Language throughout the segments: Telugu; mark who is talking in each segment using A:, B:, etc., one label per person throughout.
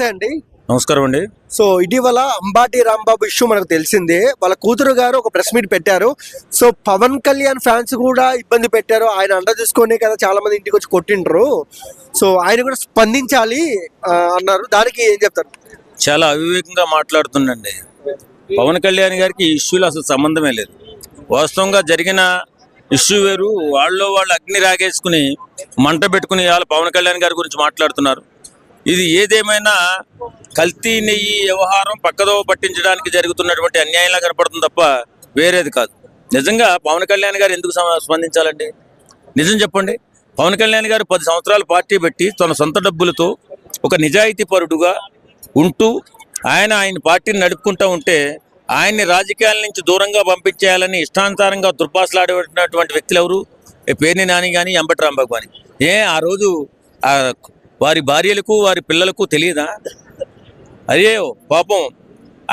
A: నమస్తే అండి.
B: నమస్కారం అండి.
A: సో ఇటీవల అంబాటి రాంబాబు ఇష్యూ మనకు తెలిసిందే. వాళ్ళ కూతురు గారు ఒక ప్రెస్ మీట్ పెట్టారు. సో పవన్ కళ్యాణ్ ఫ్యాన్స్ కూడా ఇబ్బంది పెట్టారు. ఆయన అండ తీసుకొనే కదా చాలా మంది ఇంటికి వచ్చి కొట్టిండ్రు. సో ఆయన కూడా స్పందించాలి అన్నారు. దానికి ఏం చెప్తారు?
B: చాలా అవివేకంగా మాట్లాడుతుండండి. పవన్ కళ్యాణ్ గారికి ఈ ఇష్యూలో అసలు సంబంధమే లేదు. వాస్తవంగా జరిగిన ఇష్యూ వేరు. వాళ్ళు అగ్ని రాగేసుకుని మంట పెట్టుకుని వాళ్ళ పవన్ కళ్యాణ్ గారి గురించి మాట్లాడుతున్నారు. ఇది ఏదేమైనా కల్తీ నెయ్యి వ్యవహారం పక్కదో పట్టించడానికి జరుగుతున్నటువంటి అన్యాయంలా కనపడుతుంది తప్ప వేరేది కాదు. నిజంగా పవన్ కళ్యాణ్ గారు ఎందుకు స్పందించాలండి? నిజం చెప్పండి. పవన్ కళ్యాణ్ గారు 10 సంవత్సరాలు పార్టీ పెట్టి తన సొంత డబ్బులతో ఒక నిజాయితీ పరుడుగా ఉంటూ ఆయన పార్టీని నడుపుకుంటూ ఉంటే ఆయన్ని రాజకీయాల నుంచి దూరంగా పంపించేయాలని ఇష్టానుసారంగా దుర్భాషలాడేటువంటి వ్యక్తులు ఎవరు? పేర్ని నాని కానీ అంబటి రాంబాబు కానీ. ఆ రోజు వారి భార్యలకు వారి పిల్లలకు తెలియదా? అదే పాపం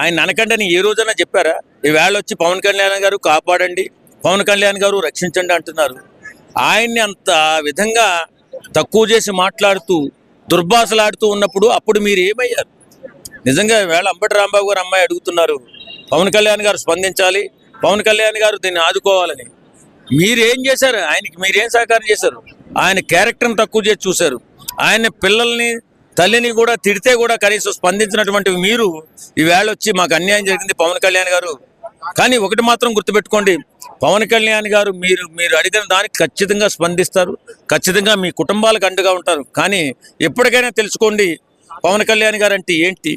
B: ఆయన అనకండి ఏ రోజైనా చెప్పారా? ఈవేళ వచ్చి పవన్ కళ్యాణ్ గారు కాపాడండి, పవన్ కళ్యాణ్ గారు రక్షించండి అంటున్నారు. ఆయన్ని అంత విధంగా తక్కువ చేసి మాట్లాడుతూ దుర్భాషలాడుతూ ఉన్నప్పుడు అప్పుడు మీరు ఏమయ్యారు? నిజంగా ఈవేళ అంబటి రాంబాబు గారు అమ్మాయి అడుగుతున్నారు పవన్ కళ్యాణ్ గారు స్పందించాలి, పవన్ కళ్యాణ్ గారు దీన్ని ఆదుకోవాలని. మీరేం చేశారు? ఆయనకి మీరేం సహకారం చేశారు? ఆయన క్యారెక్టర్ని తక్కువ చేసి చూశారు. ఆయన పిల్లల్ని తల్లిని కూడా తిడితే కూడా కనీసం స్పందించినటువంటి మీరు ఈవేళ వచ్చి మాకు అన్యాయం జరిగింది పవన్ కళ్యాణ్ గారు. కానీ ఒకటి మాత్రం గుర్తుపెట్టుకోండి, పవన్ కళ్యాణ్ గారు మీరు అడిగిన దానికి ఖచ్చితంగా స్పందిస్తారు, ఖచ్చితంగా మీ కుటుంబాలకు అండగా ఉంటారు. కానీ ఎప్పటికైనా తెలుసుకోండి, పవన్ కళ్యాణ్ గారు అంటే ఏంటి?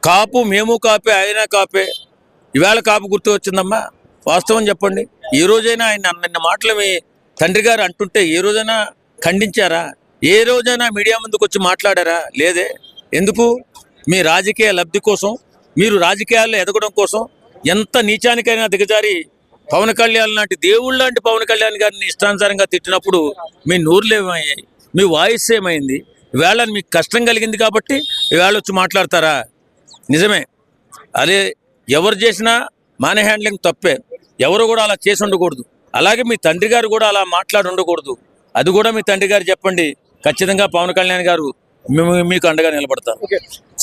B: కాపు, మేము కాపే, ఆయన కాపే. ఈవేళ కాపు గుర్తు వచ్చిందమ్మా. వాస్తవం చెప్పండి. ఏ రోజైనా ఆయన నిన్న మాటలు మీ తండ్రి గారు అంటుంటే ఏ రోజైనా ఖండించారా? ఏ రోజైనా మీడియా ముందుకు వచ్చి మాట్లాడారా? లేదే. ఎందుకు? మీ రాజకీయ లబ్ధి కోసం, మీరు రాజకీయాల్లో ఎదగడం కోసం ఎంత నీచానికైనా దిగజారి పవన్ కళ్యాణ్ లాంటి దేవుళ్ళ లాంటి పవన్ కళ్యాణ్ గారిని ఇష్టానుసారంగా తిట్టినప్పుడు మీ నోరులు ఏమయ్యాయి? మీ వాయిస్ ఏమైంది? ఈవేళ మీకు కష్టం కలిగింది కాబట్టి ఈవేళ వచ్చి మాట్లాడతారా? నిజమే. అదే ఎవరు చేసినా మానే హ్యాండ్లింగ్ తప్పే. ఎవరు కూడా అలా చేసి ఉండకూడదు. అలాగే మీ తండ్రి గారు కూడా అలా మాట్లాడి ఉండకూడదు. అది కూడా మీ తండ్రి గారు చెప్పండి. ఖచ్చితంగా పవన్ కళ్యాణ్ గారు మీకు అండగా నిలబడతారు.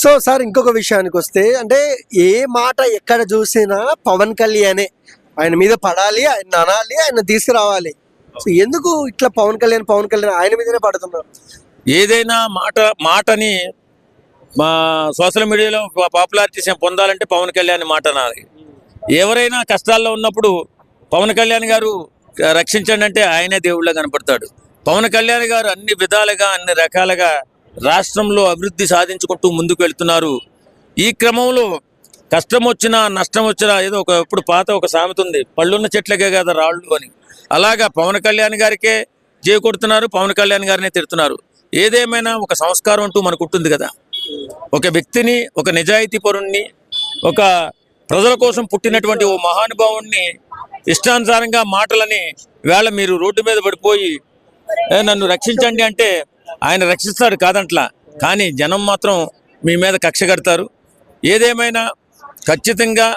A: సో సార్, ఇంకొక విషయానికి వస్తే, అంటే ఏ మాట ఎక్కడ చూసినా పవన్ కళ్యాణే ఆయన మీద పడాలి, ఆయన అనాలి, ఆయన తీసుకురావాలి. సో ఎందుకు ఇట్లా పవన్ కళ్యాణ్ ఆయన మీదనే పడుతున్నారు?
B: ఏదైనా మాటని మా సోషల్ మీడియాలో పాపులారిటీ పొందాలంటే పవన్ కళ్యాణ్ మాట అనాలి. ఎవరైనా కష్టాల్లో ఉన్నప్పుడు పవన్ కళ్యాణ్ గారు రక్షించండి అంటే ఆయనే దేవుళ్ళ కనపడతాడు. పవన్ కళ్యాణ్ గారు అన్ని విధాలుగా అన్ని రకాలుగా రాష్ట్రంలో అభివృద్ధి సాధించుకుంటూ ముందుకు వెళ్తున్నారు. ఈ క్రమంలో కష్టం వచ్చినా నష్టం వచ్చినా ఏదో ఇప్పుడు పాత ఒక సామెత ఉంది, పళ్ళున్న చెట్లకే కదా రాళ్ళు అని. అలాగా పవన్ కళ్యాణ్ గారికే జై కొడుతున్నారు, పవన్ కళ్యాణ్ గారినే తిడుతున్నారు. ఏదేమైనా ఒక సంస్కారం అంటూ మనకు ఉంటుంది కదా. ఒక వ్యక్తిని, ఒక నిజాయితీ పరుణ్ణి, ఒక ప్రజల కోసం పుట్టినటువంటి ఓ మహానుభావుణ్ణి ఇష్టానుసారంగా మాటలని వేళ మీరు రోడ్డు మీద పడిపోయి నన్ను రక్షించండి అంటే ఆయన రక్షిస్తాడు కాదంట్లా. కానీ జనం మాత్రం మీ మీద కక్ష కడతారు. ఏదేమైనా ఖచ్చితంగా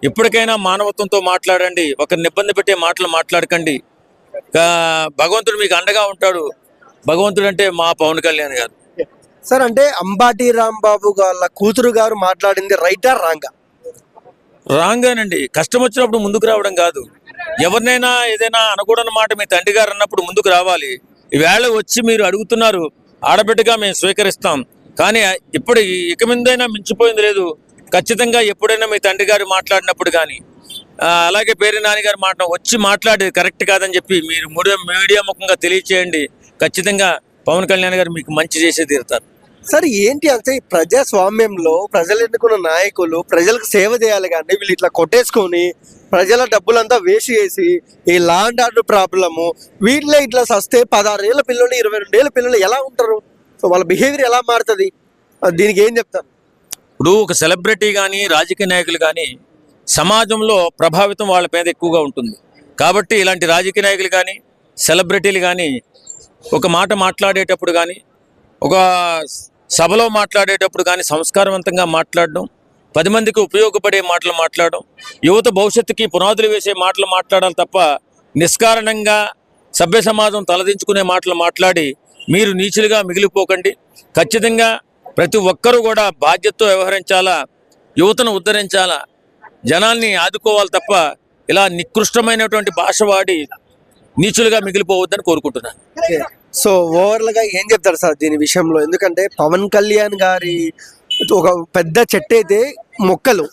B: ఇప్పటికైనా మానవత్వంతో మాట్లాడండి. ఒకరిని ఇబ్బంది పెట్టే మాటలు మాట్లాడకండి. భగవంతుడు మీకు అండగా ఉంటాడు. భగవంతుడు అంటే మా పవన్ కళ్యాణ్ గారు.
A: సార్, అంటే అంబాటి రాంబాబు వాళ్ళ కూతురు గారు మాట్లాడింది రైటా రాంగా?
B: రాంగానండి. కష్టం వచ్చినప్పుడు ముందుకు రావడం కాదు. ఎవరినైనా ఏదైనా అనకూడని మాట మీ తండ్రి గారు అన్నప్పుడు ముందుకు రావాలి. ఈవేళ వచ్చి మీరు అడుగుతున్నారు, ఆడబిడ్డగా మేము స్వీకరిస్తాం. కానీ ఇప్పుడు ఇక మీదైనా మించిపోయింది లేదు. ఖచ్చితంగా ఎప్పుడైనా మీ తండ్రి గారు మాట్లాడినప్పుడు కానీ అలాగే పేరు నాన్నగారు వచ్చి మాట్లాడేది కరెక్ట్ కాదని చెప్పి మీరు మీడియా ముఖంగా తెలియచేయండి. ఖచ్చితంగా పవన్ కళ్యాణ్ గారు మీకు మంచి చేసే తీరుతారు.
A: సార్, ఏంటి అంటే ప్రజాస్వామ్యంలో ప్రజలు ఎన్నుకున్న నాయకులు ప్రజలకు సేవ చేయాలి, కానీ వీళ్ళు ఇట్లా కొట్టేసుకొని ప్రజల డబ్బులంతా వేస్ట్ చేసి ఈ లా అండ్ ఆర్డర్ ప్రాబ్లము వీటిలో ఇట్లా సస్తే 16 ఏళ్ళ పిల్లలు 22 ఏళ్ళ పిల్లలు ఎలా ఉంటారు? సో వాళ్ళ బిహేవియర్ ఎలా మారుతుంది? దీనికి ఏం చెప్తారు?
B: ఇప్పుడు ఒక సెలబ్రిటీ కానీ రాజకీయ నాయకులు కానీ సమాజంలో ప్రభావితం వాళ్ళ మీద ఎక్కువగా ఉంటుంది. కాబట్టి ఇలాంటి రాజకీయ నాయకులు కానీ సెలబ్రిటీలు కానీ ఒక మాట మాట్లాడేటప్పుడు కానీ ఒక సభలో మాట్లాడేటప్పుడు కానీ సంస్కారవంతంగా మాట్లాడడం, 10 మందికి ఉపయోగపడే మాటలు మాట్లాడడం, యువత భవిష్యత్తుకి పునాదులు వేసే మాటలు మాట్లాడాలి తప్ప నిష్కారణంగా సభ్య సమాజం తలదించుకునే మాటలు మాట్లాడి మీరు నీచులుగా మిగిలిపోకండి. ఖచ్చితంగా ప్రతి ఒక్కరూ కూడా బాధ్యతతో వ్యవహరించాలా, యువతను ఉద్ధరించాలా, జనాల్ని ఆదుకోవాలి తప్ప ఇలా నికృష్టమైనటువంటి భాష వాడి నీచులుగా మిగిలిపోవద్దని కోరుకుంటున్నాను.
A: సో ఓవరాల్ గా ఏం చెప్తారు సార్ దీని విషయంలో? ఎందుకంటే పవన్ కళ్యాణ్ గారి ఒక పెద్ద చెట్టు అయితే మొక్కలు,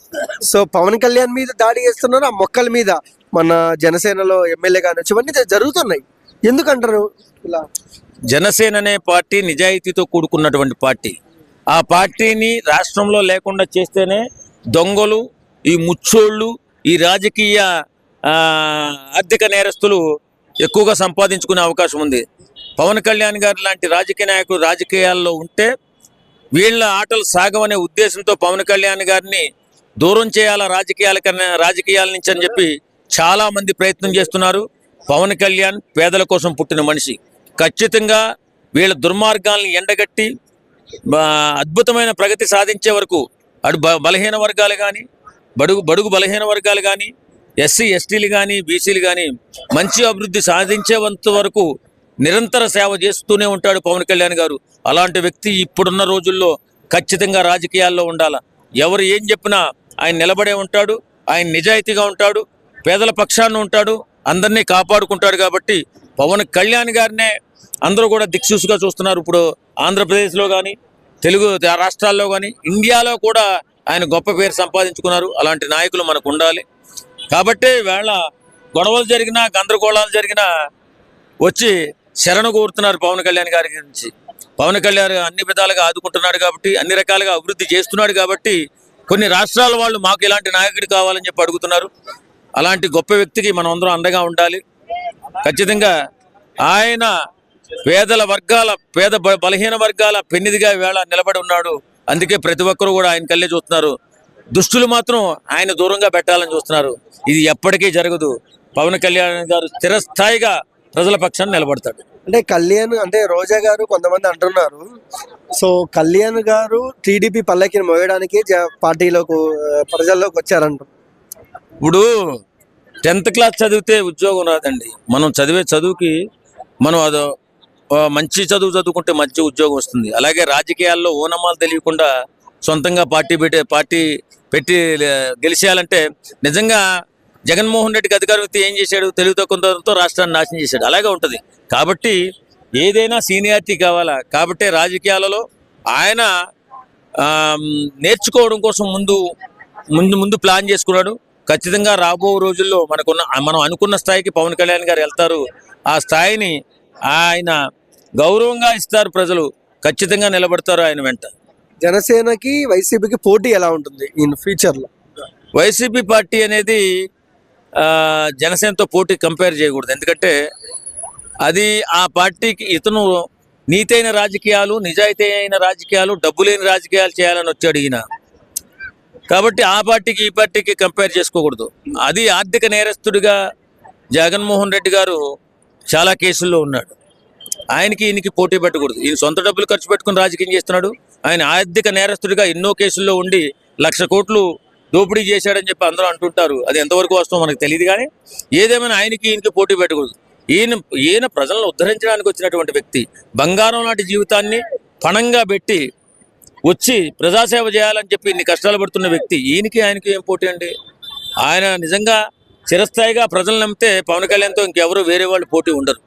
A: సో పవన్ కళ్యాణ్ మీద దాడి చేస్తున్నారు, ఆ మొక్కల మీద మన జనసేనలో ఎమ్మెల్యే కానివచ్చు ఇవన్నీ జరుగుతున్నాయి. ఎందుకంటారు ఇలా?
B: జనసేన అనే పార్టీ నిజాయితీతో కూడుకున్నటువంటి పార్టీ. ఆ పార్టీని రాష్ట్రంలో లేకుండా చేస్తేనే దొంగలు, ఈ ముచ్చోళ్ళు, ఈ రాజకీయ ఆర్థిక నేరస్తులు ఎక్కువగా సంపాదించుకునే అవకాశం ఉంది. పవన్ కళ్యాణ్ గారు లాంటి రాజకీయ నాయకులు రాజకీయాల్లో ఉంటే వీళ్ళ ఆటలు సాగమనే ఉద్దేశంతో పవన్ కళ్యాణ్ గారిని దూరం చేయాల రాజకీయాల నుంచి అని చెప్పి చాలా మంది ప్రయత్నం చేస్తున్నారు. పవన్ కళ్యాణ్ పేదల కోసం పుట్టిన మనిషి. ఖచ్చితంగా వీళ్ళ దుర్మార్గాల్ని ఎండగట్టి అద్భుతమైన ప్రగతి సాధించే వరకు బలహీన వర్గాలు కానీ, బడుగు బలహీన వర్గాలు కానీ, ఎస్సీ ఎస్టీలు కానీ, బీసీలు కానీ మంచి అభివృద్ధి సాధించేంత వరకు నిరంతర సేవ చేస్తూనే ఉంటాడు పవన్ కళ్యాణ్ గారు. అలాంటి వ్యక్తి ఇప్పుడున్న రోజుల్లో ఖచ్చితంగా రాజకీయాల్లో ఉండాల. ఎవరు ఏం చెప్పినా ఆయన నిలబడే ఉంటాడు, ఆయన నిజాయితీగా ఉంటాడు, పేదల పక్షాన ఉంటాడు, అందరినీ కాపాడుకుంటాడు. కాబట్టి పవన్ కళ్యాణ్ గారినే అందరూ కూడా దిక్సూసుగా చూస్తున్నారు. ఇప్పుడు ఆంధ్రప్రదేశ్లో కానీ, తెలుగు రాష్ట్రాల్లో కానీ, ఇండియాలో కూడా ఆయన గొప్ప పేరు సంపాదించుకున్నారు. అలాంటి నాయకులు మనకు ఉండాలి. కాబట్టి వేళ గొడవలు జరిగినా, గందరగోళాలు జరిగినా వచ్చి శరణు కోరుతున్నారు పవన్ కళ్యాణ్ గారి గురించి. పవన్ కళ్యాణ్ అన్ని విధాలుగా ఆదుకుంటున్నాడు కాబట్టి, అన్ని రకాలుగా అభివృద్ధి చేస్తున్నాడు కాబట్టి కొన్ని రాష్ట్రాల వాళ్ళు మాకు ఇలాంటి నాయకుడు కావాలని చెప్పి అడుగుతున్నారు. అలాంటి గొప్ప వ్యక్తికి మనం అందరం అండగా ఉండాలి. ఖచ్చితంగా ఆయన బలహీన వర్గాల పెన్నిదిగా వేళ నిలబడి ఉన్నాడు. అందుకే ప్రతి ఒక్కరు కూడా ఆయన కళ్ళే చూస్తున్నారు. దుష్టులు మాత్రం ఆయన దూరంగా పెట్టాలని చూస్తున్నారు. ఇది ఎప్పటికీ జరగదు. పవన్ కళ్యాణ్ గారు స్థిరస్థాయిగా ప్రజల పక్షాన్ని నిలబడతాడు.
A: అంటే కళ్యాణ్ అంటే రోజా గారు కొంతమంది అంటున్నారు, సో కళ్యాణ్ గారు టీడీపీ పల్లకిని మోయడానికి పార్టీలోకి ప్రజల్లోకి వచ్చారంట.
B: ఇప్పుడు 10th క్లాస్ చదివితే ఉద్యోగం రాదండి. మనం చదివే చదువుకి మనం అదో మంచి చదువు చదువుకుంటే మంచి ఉద్యోగం వస్తుంది. అలాగే రాజకీయాల్లో ఓనమాలు తెలియకుండా సొంతంగా పార్టీ పెట్టి గెలిచేయాలంటే నిజంగా జగన్మోహన్ రెడ్డికి అధికారం ఇస్తే ఏం చేశాడు? తెలుగు తక్కువతో రాష్ట్రాన్ని నాశనం చేశాడు. అలాగే ఉంటుంది. కాబట్టి ఏదైనా సీనియారిటీ కావాలా. కాబట్టి రాజకీయాలలో ఆయన నేర్చుకోవడం కోసం ముందు ప్లాన్ చేసుకున్నాడు. ఖచ్చితంగా రాబో రోజుల్లో మనం అనుకున్న స్థాయికి పవన్ కళ్యాణ్ గారు వెళ్తారు. ఆ స్థాయిని ఆయన గౌరవంగా ఇస్తారు ప్రజలు. ఖచ్చితంగా నిలబడతారు ఆయన వెంట.
A: జనసేనకి వైసీపీకి పోటీ ఎలా ఉంటుంది ఇన్ ఫ్యూచర్లో?
B: వైసీపీ పార్టీ అనేది జనసేనతో పోటీ కంపేర్ చేయకూడదు. ఎందుకంటే అది ఆ పార్టీకి ఇతను నీతైన రాజకీయాలు, నిజాయితీ అయిన రాజకీయాలు, డబ్బు లేని రాజకీయాలు చేయాలని వచ్చాడు ఈయన. కాబట్టి ఆ పార్టీకి ఈ పార్టీకి కంపేర్ చేసుకోకూడదు. అది ఆర్థిక నేరస్తుడిగా జగన్మోహన్ రెడ్డి గారు చాలా కేసుల్లో ఉన్నాడు. ఈయనకి పోటీ పెట్టకూడదు. ఈయన సొంత డబ్బులు ఖర్చు పెట్టుకుని రాజకీయం చేస్తున్నాడు. ఆయన ఆర్థిక నేరస్తుడిగా ఎన్నో కేసుల్లో ఉండి 1,00,000 కోట్లు దోపిడీ చేశాడని చెప్పి అందరూ అంటుంటారు. అది ఎంతవరకు వస్తుందో మనకు తెలియదు. కానీ ఏదేమైనా ఈయనకి పోటీ పెట్టకూడదు. ఈయన ప్రజలను ఉద్ధరించడానికి వచ్చినటువంటి వ్యక్తి. బంగారం లాంటి జీవితాన్ని పణంగా పెట్టి వచ్చి ప్రజాసేవ చేయాలని చెప్పి ఇన్ని కష్టాలు పడుతున్న వ్యక్తి. ఆయనకి ఏం పోటీ అండి? ఆయన నిజంగా చిరస్థాయిగా ప్రజలు నమ్మితే పవన్ కళ్యాణ్తో ఇంకెవరు వేరే వాళ్ళు పోటీ ఉండరు.